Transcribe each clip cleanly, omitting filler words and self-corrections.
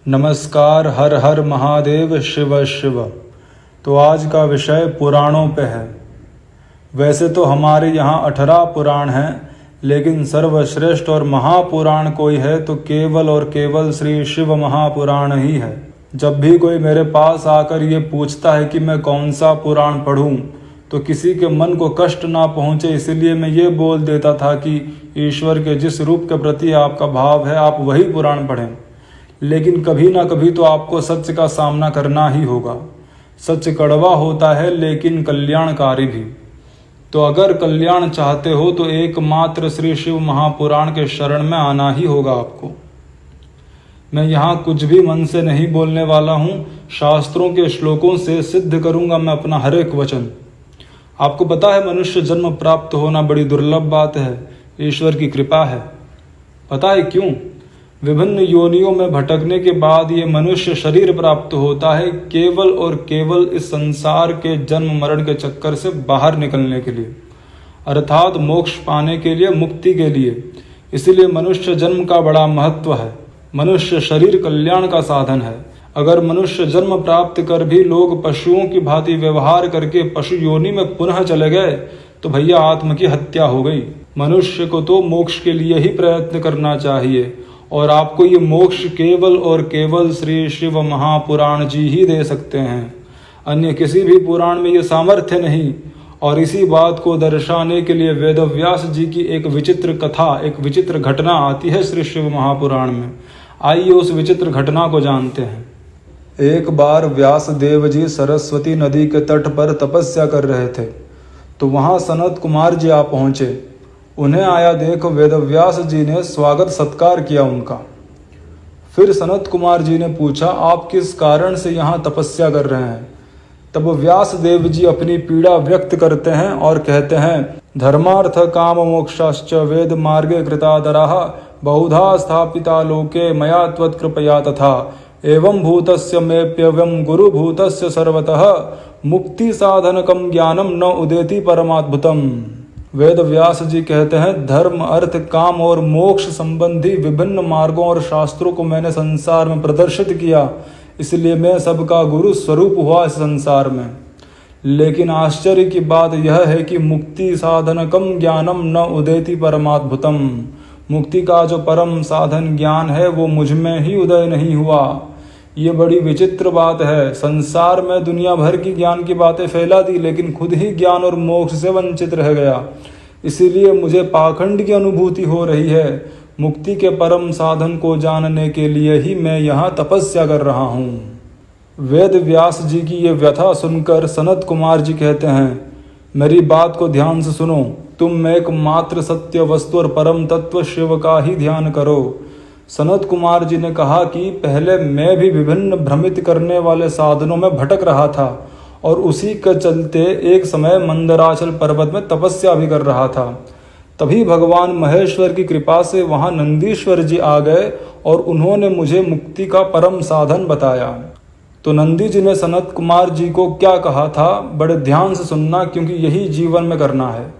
नमस्कार। हर हर महादेव, शिव शिव। तो आज का विषय पुराणों पे है। वैसे तो हमारे यहाँ 18 पुराण हैं, लेकिन सर्वश्रेष्ठ और महापुराण कोई है तो केवल और केवल श्री शिव महापुराण ही है। जब भी कोई मेरे पास आकर ये पूछता है कि मैं कौन सा पुराण पढ़ूं, तो किसी के मन को कष्ट ना पहुँचे इसलिए मैं ये बोल देता था कि ईश्वर के जिस रूप के प्रति आपका भाव है आप वही पुराण पढ़ें। लेकिन कभी ना कभी तो आपको सत्य का सामना करना ही होगा। सच कड़वा होता है लेकिन कल्याणकारी भी। तो अगर कल्याण चाहते हो तो एकमात्र श्री शिव महापुराण के शरण में आना ही होगा आपको। मैं यहाँ कुछ भी मन से नहीं बोलने वाला हूँ, शास्त्रों के श्लोकों से सिद्ध करूँगा मैं अपना हर एक वचन। आपको पता है मनुष्य जन्म प्राप्त होना बड़ी दुर्लभ बात है, ईश्वर की कृपा है। पता है क्यों? विभिन्न योनियों में भटकने के बाद ये मनुष्य शरीर प्राप्त होता है, केवल और केवल इस संसार के जन्म मरण के चक्कर से बाहर निकलने के लिए, अर्थात मोक्ष पाने के लिए, मुक्ति के लिए। इसीलिए मनुष्य जन्म का बड़ा महत्व है। मनुष्य शरीर कल्याण का साधन है। अगर मनुष्य जन्म प्राप्त कर भी लोग पशुओं की भांति व्यवहार करके पशु योनि में पुनः चले गए तो भैया आत्म की हत्या हो गई। मनुष्य को तो मोक्ष के लिए ही प्रयत्न करना चाहिए, और आपको ये मोक्ष केवल और केवल श्री शिव महापुराण जी ही दे सकते हैं। अन्य किसी भी पुराण में ये सामर्थ्य नहीं। और इसी बात को दर्शाने के लिए वेदव्यास जी की एक विचित्र कथा, एक विचित्र घटना आती है श्री शिव महापुराण में। आइए उस विचित्र घटना को जानते हैं। एक बार व्यास देव जी सरस्वती नदी के तट पर तपस्या कर रहे थे, तो वहाँ सनत कुमार जी आ पहुँचे। उन्हें आया देख वेदव्यास जी ने स्वागत सत्कार किया उनका। फिर सनत कुमार जी ने पूछा, आप किस कारण से यहाँ तपस्या कर रहे हैं? तब व्यास देव जी अपनी पीड़ा व्यक्त करते हैं और कहते हैं, धर्मार्थ काम मोक्षाश्च वेद मार्गे कृतादराः बहुधा स्थापिता लोके मया त्वत्कृपया तथा एवं भूतस्य मेप्यवं गुरुभूतस्य सर्वतः मुक्ति साधनकं ज्ञानम न उदेति परमाद्भुतम। वेद व्यास जी कहते हैं, धर्म, अर्थ, काम और मोक्ष संबंधी विभिन्न मार्गों और शास्त्रों को मैंने संसार में प्रदर्शित किया, इसलिए मैं सबका गुरु स्वरूप हुआ इस संसार में। लेकिन आश्चर्य की बात यह है कि मुक्ति साधनकम ज्ञानम न उदेति परमाद्भुतम। मुक्ति का जो परम साधन ज्ञान है वो मुझ में ही उदय नहीं हुआ। ये बड़ी विचित्र बात है। संसार में दुनिया भर की ज्ञान की बातें फैला दी, लेकिन खुद ही ज्ञान और मोक्ष से वंचित रह गया। इसीलिए मुझे पाखंड की अनुभूति हो रही है। मुक्ति के परम साधन को जानने के लिए ही मैं यहाँ तपस्या कर रहा हूँ। वेद व्यास जी की ये व्यथा सुनकर सनत कुमार जी कहते हैं, मेरी बात को ध्यान से सुनो। तुम एकमात्र सत्य वस्तु और परम तत्व शिव का ही ध्यान करो। सनत कुमार जी ने कहा कि पहले मैं भी विभिन्न भ्रमित करने वाले साधनों में भटक रहा था, और उसी के चलते एक समय मंदराचल पर्वत में तपस्या भी कर रहा था। तभी भगवान महेश्वर की कृपा से वहाँ नंदीश्वर जी आ गए और उन्होंने मुझे मुक्ति का परम साधन बताया। तो नंदी जी ने सनत कुमार जी को क्या कहा था, बड़े ध्यान से सुनना, क्योंकि यही जीवन में करना है।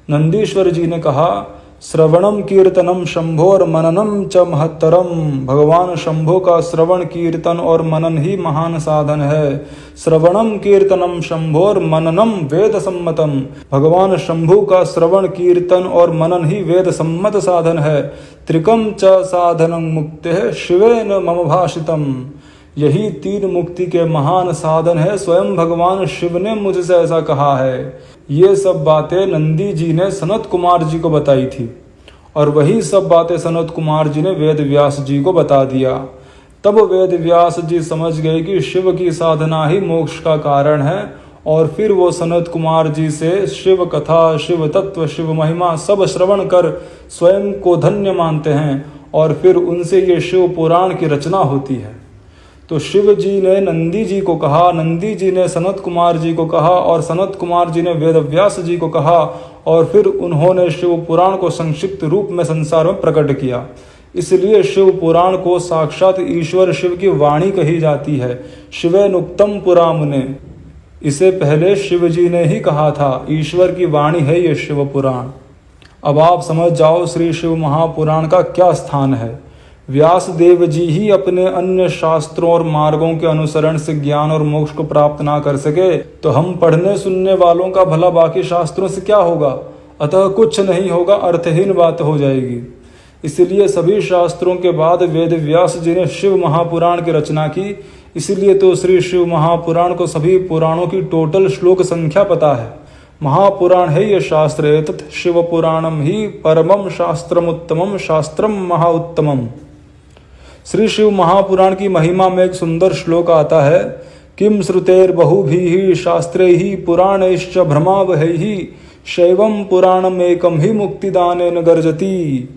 नंदीश्वर जी ने कहा, श्रवणम कीर्तनम शंभोर मननम च महत्तरम। भगवान शंभो का श्रवण, कीर्तन और मनन ही महान साधन है। श्रवणम कीर्तनम शंभोर मननम वेद सम्मतम। भगवान शंभु का श्रवण, कीर्तन और मनन ही वेद सम्मत साधन है। त्रिकम च साधनं मुक्ते शिवेन मम भाषितम। यही तीन मुक्ति के महान साधन है। स्वयं भगवान शिव ने मुझसे ऐसा कहा है। ये सब बातें नंदी जी ने सनत कुमार जी को बताई थी, और वही सब बातें सनत कुमार जी ने वेद व्यास जी को बता दिया। तब वेद व्यास जी समझ गए कि शिव की साधना ही मोक्ष का कारण है, और फिर वो सनत कुमार जी से शिव कथा, शिव तत्व, शिव महिमा सब श्रवण कर स्वयं को धन्य मानते हैं, और फिर उनसे ये शिव पुराण की रचना होती है। तो शिव जी ने नंदी जी को कहा, नंदी जी ने सनत कुमार जी को कहा, और सनत कुमार जी ने वेद व्यास जी को कहा, और फिर उन्होंने शिव पुराण को संक्षिप्त रूप में संसार में प्रकट किया। इसलिए शिव पुराण को साक्षात ईश्वर शिव की वाणी कही जाती है। शिवेनुक्तम पुरा मुने। इसे पहले शिव जी ने ही कहा था, ईश्वर की वाणी है ये शिव पुराण। अब आप समझ जाओ श्री शिव महापुराण का क्या स्थान है। व्यास देव जी ही अपने अन्य शास्त्रों और मार्गों के अनुसरण से ज्ञान और मोक्ष को प्राप्त ना कर सके तो हम पढ़ने सुनने वालों का भला बाकी शास्त्रों से क्या होगा? अतः कुछ नहीं होगा, अर्थहीन बात हो जाएगी। इसलिए सभी शास्त्रों के बाद वेद व्यास जी ने शिव महापुराण की रचना की। इसलिए तो श्री शिव महापुराण को सभी पुराणों की टोटल श्लोक संख्या पता है। महापुराण है ये शास्त्र, एतत् शिव पुराणम ही परमम शास्त्रमुत्तमम शास्त्रम महाउत्तमम। श्री शिव महापुराण की महिमा में एक सुंदर श्लोक आता है, किम श्रुतेर्बहुभिः शास्त्रैः पुराणैश्च भ्रमावहैः शैवम पुराणमेकम ही मुक्तिदानेन गर्जति।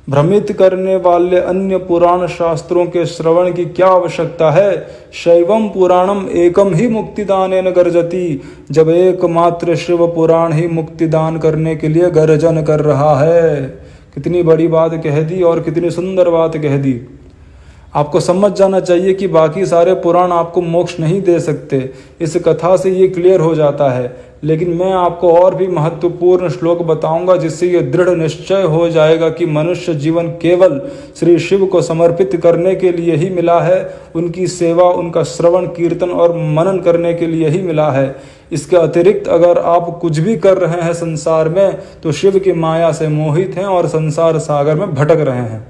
भ्रमित करने वाले अन्य पुराण शास्त्रों के श्रवण की क्या आवश्यकता है? शैवम पुराणम एकम ही मुक्तिदानेन गर्जति, जब एकमात्र शिव पुराण ही मुक्तिदान करने के लिए गर्जन कर रहा है। कितनी बड़ी बात कह दी और कितनी सुंदर बात कह दी। आपको समझ जाना चाहिए कि बाकी सारे पुराण आपको मोक्ष नहीं दे सकते, इस कथा से ये क्लियर हो जाता है। लेकिन मैं आपको और भी महत्वपूर्ण श्लोक बताऊंगा जिससे ये दृढ़ निश्चय हो जाएगा कि मनुष्य जीवन केवल श्री शिव को समर्पित करने के लिए ही मिला है, उनकी सेवा, उनका श्रवण कीर्तन और मनन करने के लिए ही मिला है। इसके अतिरिक्त अगर आप कुछ भी कर रहे हैं संसार में तो शिव की माया से मोहित हैं और संसार सागर में भटक रहे हैं।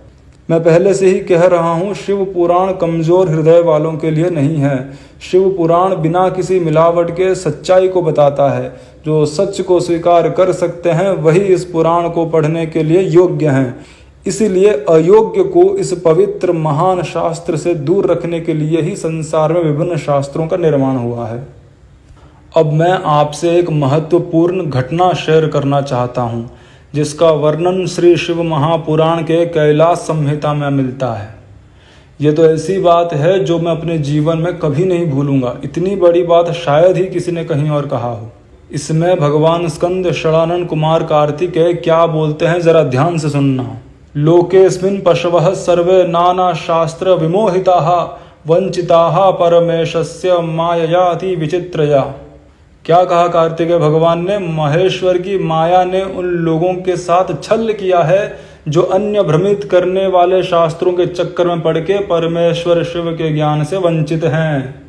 मैं पहले से ही कह रहा हूँ, शिव पुराण कमजोर हृदय वालों के लिए नहीं है। शिव पुराण बिना किसी मिलावट के सच्चाई को बताता है। जो सच को स्वीकार कर सकते हैं वही इस पुराण को पढ़ने के लिए योग्य हैं। इसीलिए अयोग्य को इस पवित्र महान शास्त्र से दूर रखने के लिए ही संसार में विभिन्न शास्त्रों का निर्माण हुआ है। अब मैं आपसे एक महत्वपूर्ण घटना शेयर करना चाहता हूँ जिसका वर्णन श्री शिव महापुराण के कैलाश संहिता में मिलता है। ये तो ऐसी बात है जो मैं अपने जीवन में कभी नहीं भूलूंगा। इतनी बड़ी बात शायद ही किसी ने कहीं और कहा हो। इसमें भगवान स्कंद षडानन कुमार कार्तिकेय क्या बोलते हैं जरा ध्यान से सुनना। लोकेस्मिन् पशवः सर्वे नाना शास्त्र विमोहिताः वंचिताः परमेशस्य माययाति विचित्रया। क्या कहा कार्तिकेय भगवान ने? महेश्वर की माया ने उन लोगों के साथ छल किया है जो अन्य भ्रमित करने वाले शास्त्रों के चक्कर में पड़ के परमेश्वर शिव के ज्ञान से वंचित हैं।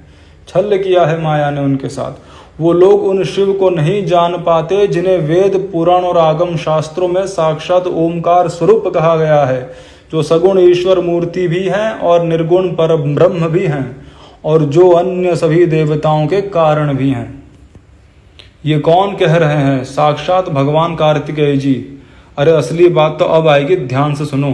छल किया है माया ने उनके साथ। वो लोग उन शिव को नहीं जान पाते जिन्हें वेद पुराण और आगम शास्त्रों में साक्षात ओमकार स्वरूप कहा गया है, जो सगुण ईश्वर मूर्ति भी हैं और निर्गुण पर ब्रह्म भी हैं और जो अन्य सभी देवताओं के कारण भी हैं। ये कौन कह रहे हैं? साक्षात भगवान कार्तिकेय जी। अरे असली बात तो अब आएगी, ध्यान से सुनो।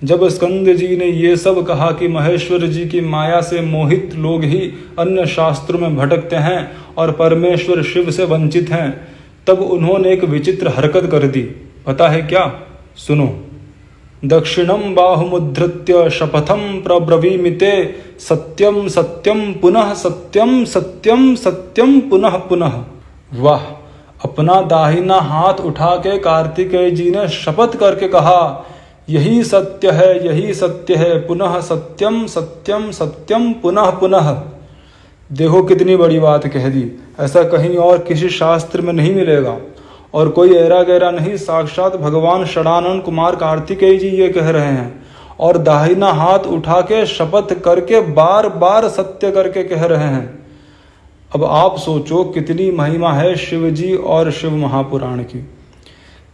जब स्कंद जी ने ये सब कहा कि महेश्वर जी की माया से मोहित लोग ही अन्य शास्त्रों में भटकते हैं और परमेश्वर शिव से वंचित हैं, तब उन्होंने एक विचित्र हरकत कर दी। पता है क्या? सुनो। दक्षिणम बाहुमुद्धृत्य शपथम प्रब्रवीमिते सत्यम सत्यम पुनः सत्यम सत्यम सत्यम पुनः पुनः। वाह! अपना दाहिना हाथ उठा के कार्तिकेय जी ने शपथ करके कहा, यही सत्य है, यही सत्य है, पुनः सत्यम सत्यम सत्यम पुनः पुनः। देखो कितनी बड़ी बात कह दी। ऐसा कहीं और किसी शास्त्र में नहीं मिलेगा और कोई ऐरा गैरा नहीं, साक्षात भगवान षडानन कुमार कार्तिकेय जी ये कह रहे हैं और दाहिना हाथ उठा के शपथ करके बार बार सत्य करके कह रहे हैं। अब आप सोचो कितनी महिमा है शिव जी और शिव महापुराण की।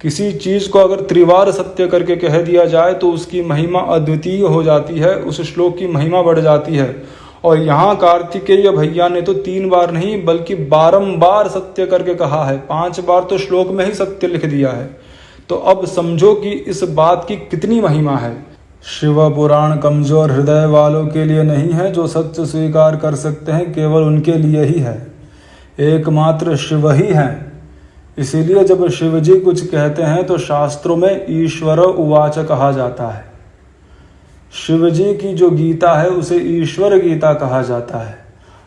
किसी चीज को अगर त्रिवार सत्य करके कह दिया जाए तो उसकी महिमा अद्वितीय हो जाती है, उस श्लोक की महिमा बढ़ जाती है। और यहाँ कार्तिकेय भैया ने तो 3 बार नहीं बल्कि बारंबार सत्य करके कहा है। 5 बार तो श्लोक में ही सत्य लिख दिया है। तो अब समझो कि इस बात की कितनी महिमा है। शिव पुराण कमजोर हृदय वालों के लिए नहीं है, जो सत्य स्वीकार कर सकते हैं केवल उनके लिए ही है। एकमात्र शिव ही हैं। इसीलिए जब शिव जी कुछ कहते हैं तो शास्त्रों में ईश्वर उवाच कहा जाता है। शिव जी की जो गीता है उसे ईश्वर गीता कहा जाता है।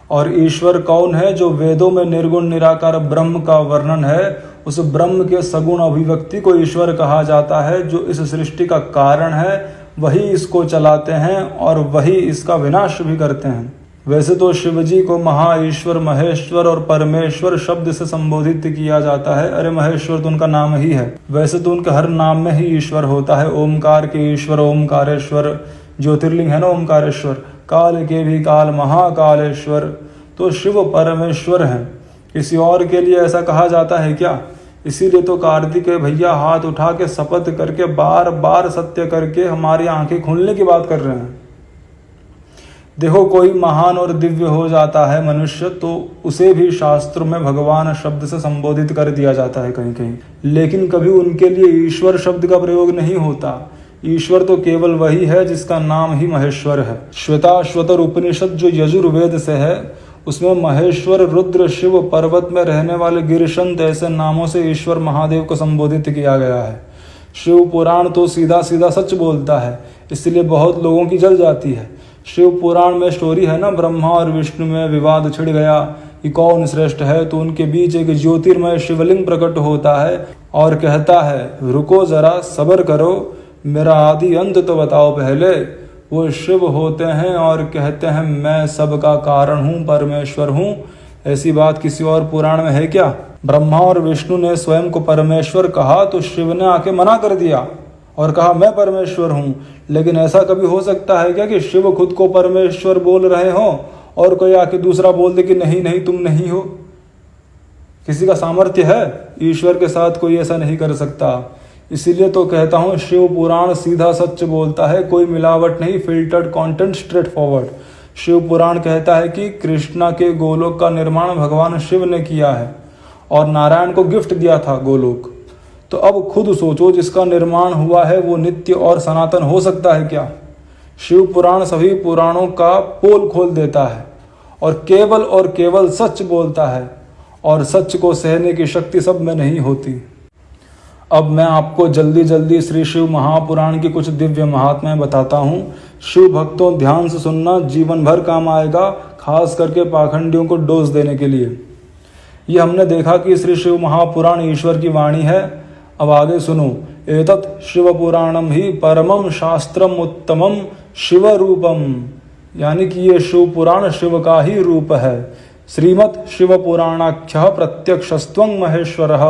और ईश्वर कौन है? जो वेदों में निर्गुण निराकार ब्रह्म का वर्णन है, उस ब्रह्म के सगुण अभिव्यक्ति को ईश्वर कहा जाता है। जो इस सृष्टि का कारण है वही इसको चलाते हैं और वही इसका विनाश भी करते हैं। वैसे तो शिव जी को महाईश्वर, महेश्वर और परमेश्वर शब्द से संबोधित किया जाता है। अरे महेश्वर तो उनका नाम ही है। वैसे तो उनके हर नाम में ही ईश्वर होता है। ओमकार के ईश्वर, ओमकारेश्वर, ज्योतिर्लिंग है ना ओमकारेश्वर, काल के भी काल महाकालेश्वर। तो शिव परमेश्वर हैं, किसी और के लिए ऐसा कहा जाता है क्या? इसीलिए तो कार्तिकेय भैया हाथ उठा के शपथ करके बार बार सत्य करके हमारी आंखें खोलने की बात कर रहे हैं। देखो, कोई महान और दिव्य हो जाता है मनुष्य तो उसे भी शास्त्रों में भगवान शब्द से संबोधित कर दिया जाता है कहीं कहीं, लेकिन कभी उनके लिए ईश्वर शब्द का प्रयोग नहीं होता। ईश्वर तो केवल वही है जिसका नाम ही महेश्वर है। श्वेताश्वतर उपनिषद जो यजुर्वेद से है, उसमें महेश्वर, रुद्र, शिव, पर्वत में रहने वाले गिरिशंत ऐसे नामों से ईश्वर महादेव को संबोधित किया गया है। शिव पुराण तो सीधा सीधा सच बोलता है, इसलिए बहुत लोगों की जल जाती है। शिव पुराण में स्टोरी है ना, ब्रह्मा और विष्णु में विवाद छिड़ गया कि कौन श्रेष्ठ है, तो उनके बीच एक ज्योतिर्मय शिवलिंग प्रकट होता है और कहता है रुको जरा, सब्र करो, मेरा आदि अंत तो बताओ पहले। वो शिव होते हैं और कहते हैं मैं सबका कारण हूँ, परमेश्वर हूँ। ऐसी बात किसी और पुराण में है क्या? ब्रह्मा और विष्णु ने स्वयं को परमेश्वर कहा तो शिव ने आके मना कर दिया और कहा मैं परमेश्वर हूँ। लेकिन ऐसा कभी हो सकता है क्या कि शिव खुद को परमेश्वर बोल रहे हो और कोई आके दूसरा बोल दे कि नहीं नहीं तुम नहीं हो? किसी का सामर्थ्य है? ईश्वर के साथ कोई ऐसा नहीं कर सकता। इसीलिए तो कहता हूँ शिव पुराण सीधा सच बोलता है, कोई मिलावट नहीं, filtered content, straight forward. Shiv Puran कहता है कि कृष्णा के गोलोक का निर्माण भगवान शिव ने किया है और नारायण को गिफ्ट दिया था गोलोक। तो अब खुद सोचो, जिसका निर्माण हुआ है वो नित्य और सनातन हो सकता है क्या? शिव पुराण सभी पुराणों का पोल खोल देता है और केवल सच बोलता है, और सच को सहने की शक्ति सब में नहीं होती। अब मैं आपको जल्दी जल्दी श्री शिव महापुराण की कुछ दिव्य महात्म्य बताता हूँ। शिव भक्तों ध्यान से सुनना, जीवन भर काम आएगा, खास करके पाखंडियों को डोज देने के लिए। ये हमने देखा कि श्री शिव महापुराण ईश्वर की वाणी है। अब आगे सुनो। एतत् शिव पुराणम ही परमम शास्त्रम उत्तमम शिव रूपम, यानी कि ये शिव पुराण शिव का ही रूप है। श्रीमत् शिव पुराणाख्य प्रत्यक्षस्त्वं महेश्वरः,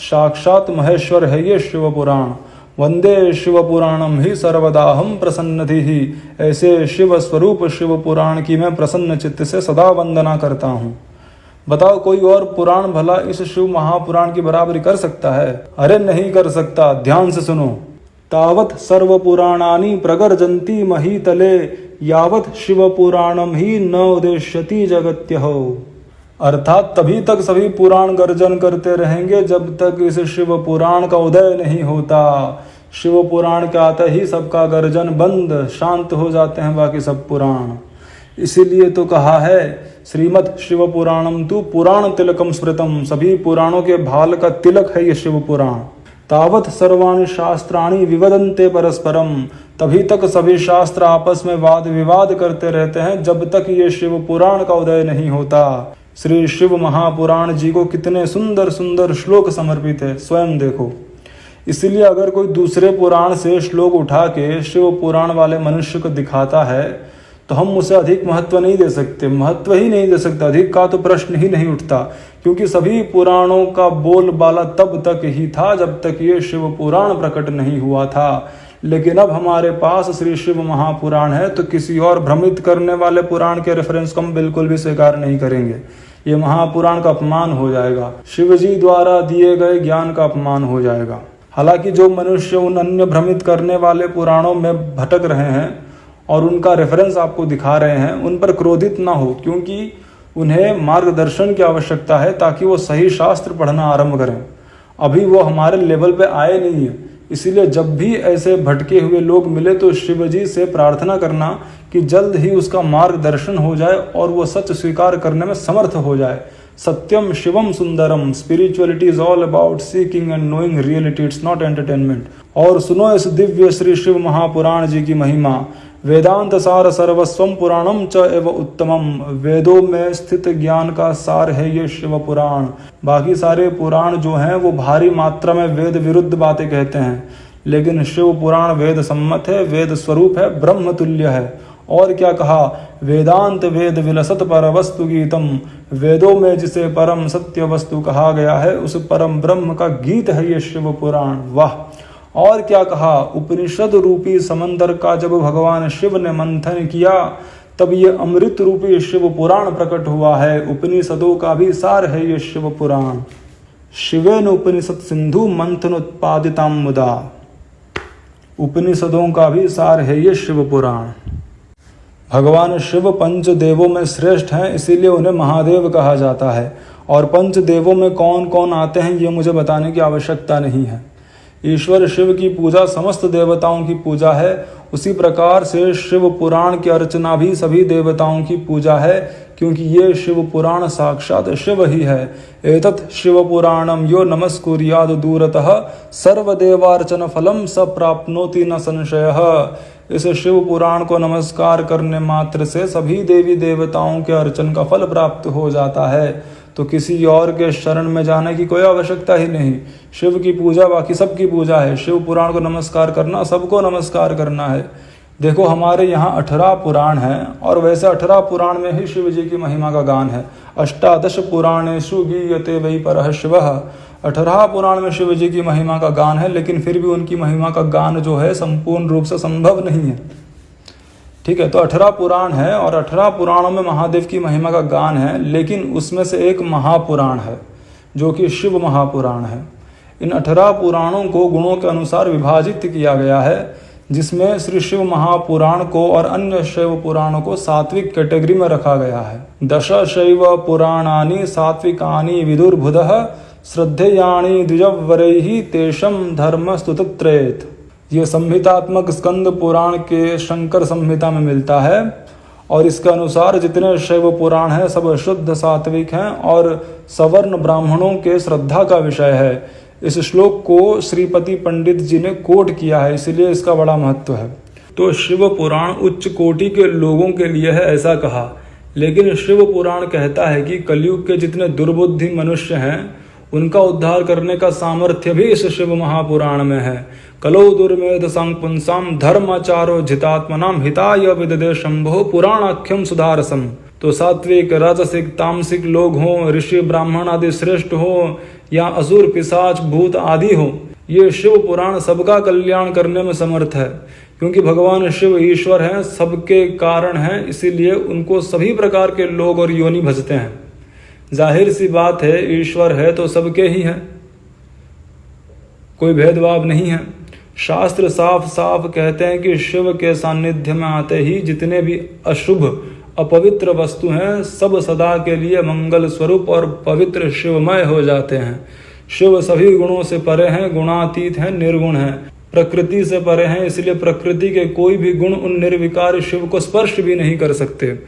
साक्षात महेश्वर है ये शिव पुराण। वंदे शिव पुराणम ही सर्वदाहम प्रसन्नति ही, ऐसे शिव स्वरूप शिव पुराण की मैं प्रसन्न चित्त से सदा वंदना करता हूँ। बताओ कोई और पुराण भला इस शिव महापुराण की बराबरी कर सकता है? अरे नहीं कर सकता। ध्यान से सुनो। तावत सर्व पुराणानि प्रगर्जन्ति महीतले, यावत शिव पुराणम ही न उदेश्यति जगत्यः। अर्थात तभी तक सभी पुराण गर्जन करते रहेंगे जब तक इस शिव पुराण का उदय नहीं होता। शिव पुराण के आते ही सबका गर्जन बंद, शांत हो जाते हैं बाकी सब पुराण। इसीलिए तो कहा है श्रीमद् शिव पुराणम तु पुराण तिलकम स्मृतम, सभी पुराणों के भाल का तिलक है ये शिव पुराण। तावत सर्वाणि शास्त्राणि विवदन्ते परस्परम, तभी तक सभी शास्त्र आपस में वाद विवाद करते रहते हैं जब तक ये शिव पुराण का उदय नहीं होता। श्री शिव महापुराण जी को कितने सुंदर सुंदर श्लोक समर्पित है, स्वयं देखो। इसलिए अगर कोई दूसरे पुराण से श्लोक उठा के शिव पुराण वाले मनुष्य को दिखाता है तो हम उसे अधिक महत्व नहीं दे सकते, महत्व ही नहीं दे सकते, अधिक का तो प्रश्न ही नहीं उठता, क्योंकि सभी पुराणों का बोलबाला तब तक ही था जब तक ये शिव पुराण प्रकट नहीं हुआ था। लेकिन अब हमारे पास श्री शिव महापुराण है तो किसी और भ्रमित करने वाले पुराण के रेफरेंस को हम बिल्कुल भी स्वीकार नहीं करेंगे। ये महापुराण का अपमान हो जाएगा, शिव जी द्वारा दिए गए ज्ञान का अपमान हो जाएगा। हालांकि जो मनुष्य उन अन्य भ्रमित करने वाले पुराणों में भटक रहे हैं और उनका रेफरेंस आपको दिखा रहे हैं, उन पर क्रोधित ना हो, क्योंकि उन्हें मार्गदर्शन की आवश्यकता है ताकि वो सही शास्त्र पढ़ना आरंभ करें। अभी वो हमारे लेवल पे आए नहीं है, इसीलिए जब भी ऐसे भटके हुए लोग मिले तो शिव जी से प्रार्थना करना कि जल्द ही उसका मार्गदर्शन हो जाए और वो सच स्वीकार करने में समर्थ हो जाए। सत्यम शिवम सुंदरम, spirituality is all about seeking and knowing reality, it's not entertainment. और सुनो इस दिव्य श्री शिव महापुराण जी की महिमा। वेदांत सार सर्वस्वम पुराणम च एव उत्तमम, वेदों में स्थित ज्ञान का सार है ये शिव पुराण। बाकी सारे पुराण जो हैं वो भारी मात्रा में वेद विरुद्ध बातें कहते हैं, लेकिन शिव पुराण वेद सम्मत है, वेद स्वरूप है, ब्रह्म तुल्य है। और क्या कहा? वेदांत वेद विलसत पर वस्तु गीतम, वेदों में जिसे परम सत्य वस्तु कहा गया है उस परम ब्रह्म का गीत है ये शिव पुराण। वाह! और क्या कहा, उपनिषद रूपी समंदर का जब भगवान शिव ने मंथन किया तब ये अमृत रूपी शिव पुराण प्रकट हुआ है। उपनिषदों का भी सार है ये शिव पुराण। शिवेन उपनिषद सिंधु मंथन उत्पादिताम मुदा, उपनिषदों का भी सार है ये शिव पुराण। भगवान शिव पंच देवों में श्रेष्ठ हैं, इसीलिए उन्हें महादेव कहा जाता है। और पंच देवों में कौन कौन आते हैं ये मुझे बताने की आवश्यकता नहीं है। ईश्वर शिव की पूजा समस्त देवताओं की पूजा है, उसी प्रकार से शिव पुराण की अर्चना भी सभी देवताओं की पूजा है, क्योंकि ये शिव पुराण साक्षात शिव ही है। एतत् शिव पुराणम यो नमस्कुर्याद दूरतः सर्वदेवार्चन फलम स प्राप्नोति न संशयः। इस शिव पुराण को नमस्कार करने मात्र से सभी देवी देवताओं के अर्चन का फल प्राप्त हो जाता है, तो किसी और के शरण में जाने की कोई आवश्यकता ही नहीं। शिव की पूजा बाकी सबकी पूजा है, शिव पुराण को नमस्कार करना सबको नमस्कार करना है। देखो हमारे यहाँ 18 पुराण हैं, और वैसे 18 पुराण में ही शिव जी की महिमा का गान है। 18 पुराणेषु गीयते वै परः शिवः। 18 पुराण में शिव जी की महिमा का गान है, लेकिन फिर भी उनकी महिमा का गान जो है संपूर्ण रूप से संभव नहीं है। ठीक है, तो 18 पुराण है और 18 पुराणों में महादेव की महिमा का गान है, लेकिन उसमें से एक महापुराण है जो कि शिव महापुराण है। इन 18 पुराणों को गुणों के अनुसार विभाजित किया गया है, जिसमें श्री शिव महापुराण को और अन्य शैव पुराणों को सात्विक कैटेगरी में रखा गया है। दश शैव पुराणानि सात्विकानि विदुर्बुधः श्रद्धेयानि द्विजवरैः तेषं धर्म स्तुतत्रेत। ये संहितात्मक स्कंद पुराण के शंकर संहिता में मिलता है, और इसके अनुसार जितने शैव पुराण हैं सब शुद्ध सात्विक हैं और सवर्ण ब्राह्मणों के श्रद्धा का विषय है। इस श्लोक को श्रीपति पंडित जी ने कोट किया है, इसलिए इसका बड़ा महत्व है। तो शिव पुराण उच्च कोटि के लोगों के लिए है ऐसा कहा, लेकिन शिव पुराण कहता है कि कलयुग के जितने दुर्बुद्धि मनुष्य हैं उनका उद्धार करने का सामर्थ्य भी इस शिव महापुराण में है। कलो दुर्मेध संपुंसाम धर्माचारो जितात्मनाम हिताय विददे शंभो पुराणाख्यम सुधारसम। तो सात्विक राजसिक तामसिक लोग हों, ऋषि ब्राह्मण आदि श्रेष्ठ हो, या असुर पिशाच भूत आदि हो, ये शिव पुराण सबका कल्याण करने में समर्थ है। क्योंकि भगवान शिव ईश्वर हैं, सबके कारण हैं, इसीलिए उनको सभी प्रकार के लोग और योनि भजते हैं। जाहिर सी बात है, ईश्वर है तो सबके ही हैं, कोई भेदभाव नहीं है। शास्त्र साफ साफ कहते हैं कि शिव के सानिध्य में आते ही जितने भी अशुभ अपवित्र वस्तु हैं सब सदा के लिए मंगल स्वरूप और पवित्र शिवमय हो जाते हैं। शिव सभी गुणों से परे हैं, गुणातीत हैं, निर्गुण हैं, प्रकृति से परे हैं, इसलिए प्रकृति के कोई भी गुण उन निर्विकार शिव को स्पर्श भी नहीं कर सकते।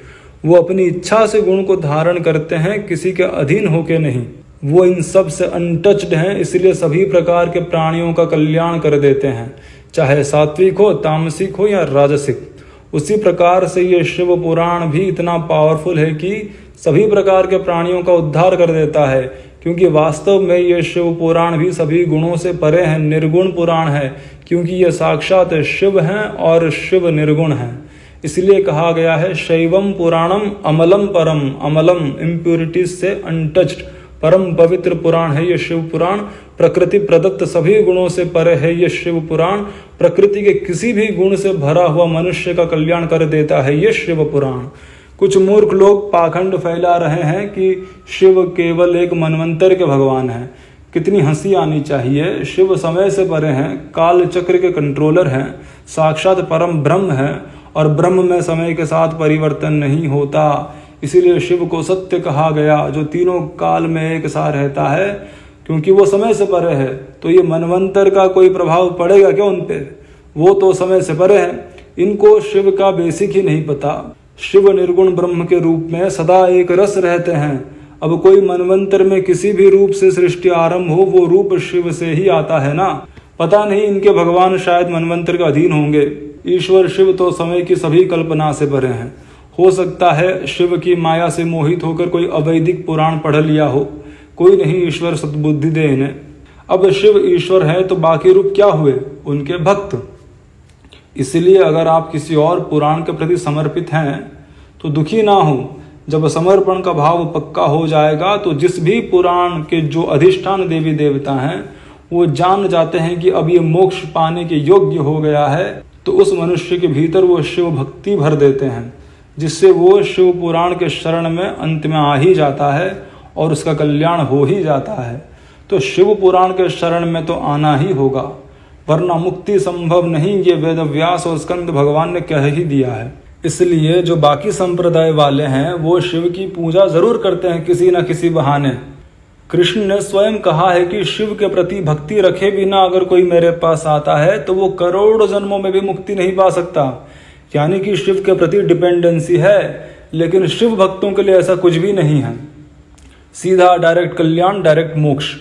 वो अपनी इच्छा से गुण को धारण करते हैं, किसी के अधीन होके नहीं। वो इन सब से अनटच्ड हैं, इसलिए सभी प्रकार के प्राणियों का कल्याण कर देते हैं, चाहे सात्विक हो, तामसिक हो या राजसिक। उसी प्रकार से ये शिव पुराण भी इतना पावरफुल है कि सभी प्रकार के प्राणियों का उद्धार कर देता है, क्योंकि वास्तव में ये शिव पुराण भी सभी गुणों से परे हैं, निर्गुण पुराण है, क्योंकि ये साक्षात शिव हैं और शिव निर्गुण हैं। इसलिए कहा गया है शैवम पुराणम अमलम परम, अमलम इम्प्योरिटीज से अनटच्ड, परम पवित्र पुराण है ये शिव पुराण। प्रकृति प्रदत्त सभी गुणों से परे है ये शिव पुराण। प्रकृति के किसी भी गुण से भरा हुआ मनुष्य का कल्याण कर देता है ये शिव पुराण। कुछ मूर्ख लोग पाखंड फैला रहे हैं कि शिव केवल एक मनवंतर के भगवान हैं। कितनी हंसी आनी चाहिए। शिव समय से परे हैं, काल चक्र के कंट्रोलर हैं, साक्षात परम ब्रह्म हैं, और ब्रह्म में समय के साथ परिवर्तन नहीं होता। इसीलिए शिव को सत्य कहा गया, जो तीनों काल में एक सा रहता है, क्योंकि वो समय से परे है। तो ये मनवंतर का कोई प्रभाव पड़ेगा क्या उन पे? वो तो समय से परे है। इनको शिव का बेसिक ही नहीं पता। शिव निर्गुण ब्रह्म के रूप में सदा एक रस रहते हैं। अब कोई मनवंतर में किसी भी रूप से सृष्टि आरंभ हो, वो रूप शिव से ही आता है ना। पता नहीं इनके भगवान शायद मनवंतर के अधीन होंगे। ईश्वर शिव तो समय की सभी कल्पना से परे हैं। हो सकता है शिव की माया से मोहित होकर कोई अवैदिक पुराण पढ़ लिया हो। कोई नहीं, ईश्वर सद्बुद्धि दे इन्हें। अब शिव ईश्वर है तो बाकी रूप क्या हुए? उनके भक्त। इसलिए अगर आप किसी और पुराण के प्रति समर्पित हैं तो दुखी ना हो। जब समर्पण का भाव पक्का हो जाएगा तो जिस भी पुराण के जो अधिष्ठान देवी देवता हैं वो जान जाते हैं कि अब ये मोक्ष पाने के योग्य हो गया है, तो उस मनुष्य के भीतर वो शिव भक्ति भर देते हैं, जिससे वो शिव पुराण के शरण में अंत में आ ही जाता है और उसका कल्याण हो ही जाता है। तो शिव पुराण के शरण में तो आना ही होगा, वरना मुक्ति संभव नहीं, ये वेद व्यास और स्कंद भगवान ने कह ही दिया है। इसलिए जो बाकी संप्रदाय वाले हैं वो शिव की पूजा जरूर करते हैं किसी न किसी बहाने। कृष्ण ने स्वयं कहा है कि शिव के प्रति भक्ति रखे बिना अगर कोई मेरे पास आता है तो वो करोड़ों जन्मों में भी मुक्ति नहीं पा सकता। यानी कि शिव के प्रति डिपेंडेंसी है, लेकिन शिव भक्तों के लिए ऐसा कुछ भी नहीं है। सीधा डायरेक्ट कल्याण, डायरेक्ट मोक्ष,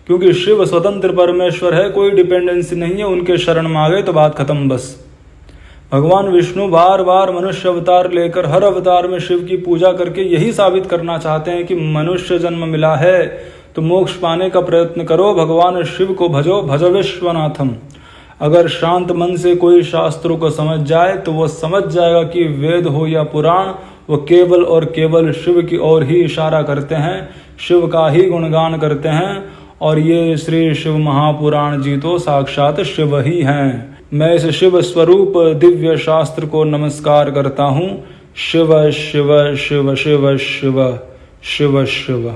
क्योंकि शिव स्वतंत्र परमेश्वर है, कोई डिपेंडेंसी नहीं है। उनके शरण में आ गए तो बात खत्म बस। भगवान विष्णु बार बार मनुष्य अवतार लेकर हर अवतार में शिव की पूजा करके यही साबित करना चाहते हैं कि मनुष्य जन्म मिला है तो मोक्ष पाने का प्रयत्न करो, भगवान शिव को भजो, भज विश्वनाथम। अगर शांत मन से कोई शास्त्रों को समझ जाए तो वो समझ जाएगा कि वेद हो या पुराण, वो केवल और केवल शिव की ओर ही इशारा करते हैं, शिव का ही गुणगान करते हैं। और ये श्री शिव महापुराण जी तो साक्षात शिव ही हैं। मैं इस शिव स्वरूप दिव्य शास्त्र को नमस्कार करता हूँ। शिव शिव शिव शिव शिव शिव शिव।